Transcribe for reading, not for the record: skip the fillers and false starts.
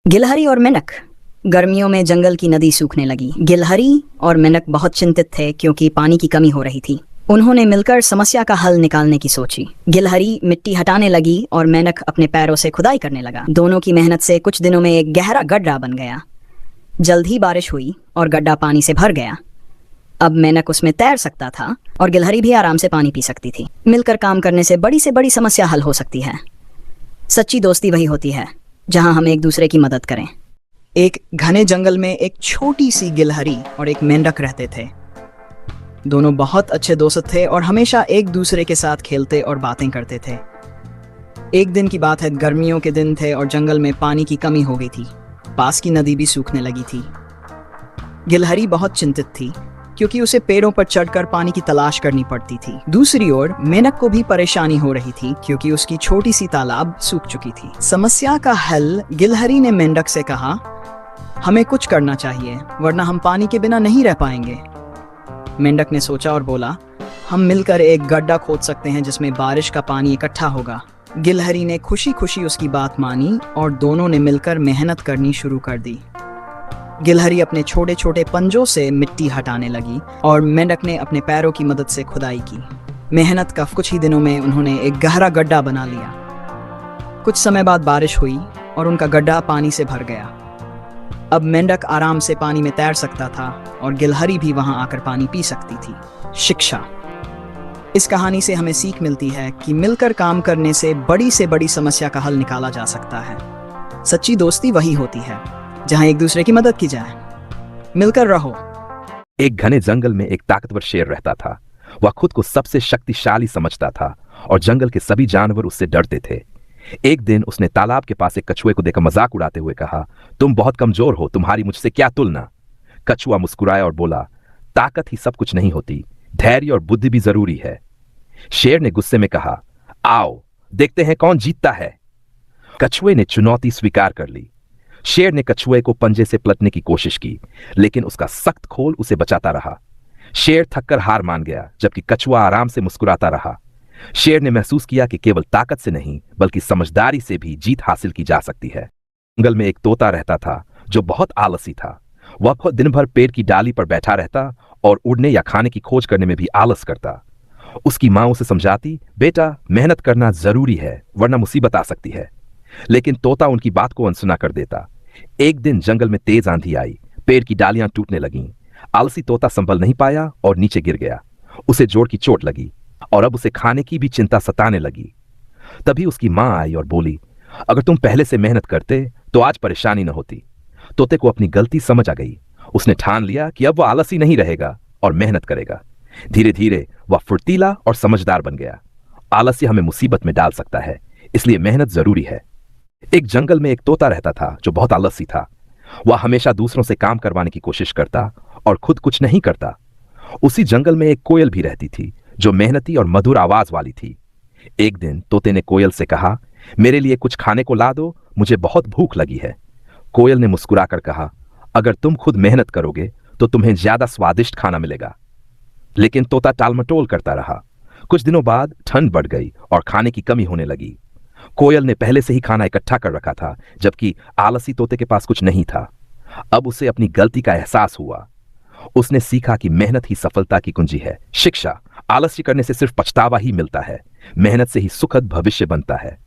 गिलहरी और मेंढक। गर्मियों में जंगल की नदी सूखने लगी। गिलहरी और मेंढक बहुत चिंतित थे क्योंकि पानी की कमी हो रही थी। उन्होंने मिलकर समस्या का हल निकालने की सोची। गिलहरी मिट्टी हटाने लगी और मेंढक अपने पैरों से खुदाई करने लगा। दोनों की मेहनत से कुछ दिनों में एक गहरा गड्ढा बन गया। जल्द ही बारिश हुई और गड्ढा पानी से भर गया। अब मेंढक उसमें तैर सकता था और गिलहरी भी आराम से पानी पी सकती थी। मिलकर काम करने से बड़ी समस्या हल हो सकती है। सच्ची दोस्ती वही होती है जहां हम एक दूसरे की मदद करें। एक घने जंगल में एक छोटी सी गिलहरी और एक मेंढक रहते थे। दोनों बहुत अच्छे दोस्त थे और हमेशा एक दूसरे के साथ खेलते और बातें करते थे। एक दिन की बात है, गर्मियों के दिन थे और जंगल में पानी की कमी हो गई थी। पास की नदी भी सूखने लगी थी। गिलहरी बहुत चिंतित थी क्योंकि उसे पेड़ों पर चढ़कर पानी की तलाश करनी पड़ती थी। दूसरी ओर मेंढक को भी परेशानी हो रही थी क्योंकि उसकी छोटी सी तालाब सूख चुकी थी। समस्या का हल, गिलहरी ने मेंढक से कहा, हमें कुछ करना चाहिए वरना हम पानी के बिना नहीं रह पाएंगे। मेंढक ने सोचा और बोला, हम मिलकर एक गड्ढा खोद सकते हैं जिसमें बारिश का पानी इकट्ठा होगा। गिलहरी ने खुशी खुशी उसकी बात मानी और दोनों ने मिलकर मेहनत करनी शुरू कर दी। गिलहरी अपने छोटे छोटे पंजों से मिट्टी हटाने लगी और मेंढक ने अपने पैरों की मदद से खुदाई की। मेहनत का कुछ ही दिनों में उन्होंने एक गहरा गड्ढा बना लिया। कुछ समय बाद बारिश हुई और उनका गड्ढा पानी से भर गया। अब मेंढक आराम से पानी में तैर सकता था और गिलहरी भी वहां आकर पानी पी सकती थी। शिक्षा। इस कहानी से हमें सीख मिलती है कि मिलकर काम करने से बड़ी समस्या का हल निकाला जा सकता है। सच्ची दोस्ती वही होती है जहां एक दूसरे की मदद की जाए। मिलकर रहो। एक घने जंगल में एक ताकतवर शेर रहता था। वह खुद को सबसे शक्तिशाली समझता था और जंगल के सभी जानवर उससे डरते थे। एक दिन उसने तालाब के पास एक कछुए को देखकर मजाक उड़ाते हुए कहा, तुम बहुत कमजोर हो, तुम्हारी मुझसे क्या तुलना। कछुआ मुस्कुराया और बोला, ताकत ही सब कुछ नहीं होती, धैर्य और बुद्धि भी जरूरी है। शेर ने गुस्से में कहा, आओ देखते हैं कौन जीतता है। कछुए ने चुनौती स्वीकार कर ली। शेर ने कछुए को पंजे से पलटने की कोशिश की, लेकिन उसका सख्त खोल उसे बचाता रहा। शेर थककर हार मान गया, जबकि कछुआ आराम से मुस्कुराता रहा। शेर ने महसूस किया कि केवल ताकत से नहीं बल्कि समझदारी से भी जीत हासिल की जा सकती है। जंगल में एक तोता रहता था जो बहुत आलसी था। वह दिन भर पेड़ की डाली पर बैठा रहता और उड़ने या खाने की खोज करने में भी आलस करता। उसकी मां उसे समझाती, बेटा मेहनत करना जरूरी है वरना मुसीबत आ सकती है, लेकिन तोता उनकी बात को अनसुना कर देता। एक दिन जंगल में तेज आंधी आई, पेड़ की डालियां टूटने लगीं। आलसी तोता संभल नहीं पाया और नीचे गिर गया। उसे जोड़ की चोट लगी और अब उसे खाने की भी चिंता सताने लगी। तभी उसकी मां आई और बोली, अगर तुम पहले से मेहनत करते तो आज परेशानी न होती। तोते को अपनी गलती समझ आ गई। उसने ठान लिया कि अब वह आलसी नहीं रहेगा और मेहनत करेगा। धीरे धीरे वह फुर्तीला और समझदार बन गया। आलस्य हमें मुसीबत में डाल सकता है, इसलिए मेहनत जरूरी है। एक जंगल में एक तोता रहता था जो बहुत आलसी था। वह हमेशा दूसरों से काम करवाने की कोशिश करता और खुद कुछ नहीं करता। उसी जंगल में एक कोयल भी रहती थी जो मेहनती और मधुर आवाज वाली थी। एक दिन तोते ने कोयल से कहा, मेरे लिए कुछ खाने को ला दो, मुझे बहुत भूख लगी है। कोयल ने मुस्कुराकर कहा, अगर तुम खुद मेहनत करोगे तो तुम्हें ज्यादा स्वादिष्ट खाना मिलेगा। लेकिन तोता टालमटोल करता रहा। कुछ दिनों बाद ठंड बढ़ गई और खाने की कमी होने लगी। कोयल ने पहले से ही खाना इकट्ठा कर रखा था, जबकि आलसी तोते के पास कुछ नहीं था। अब उसे अपनी गलती का एहसास हुआ। उसने सीखा कि मेहनत ही सफलता की कुंजी है। शिक्षा। आलस्य करने से सिर्फ पछतावा ही मिलता है, मेहनत से ही सुखद भविष्य बनता है।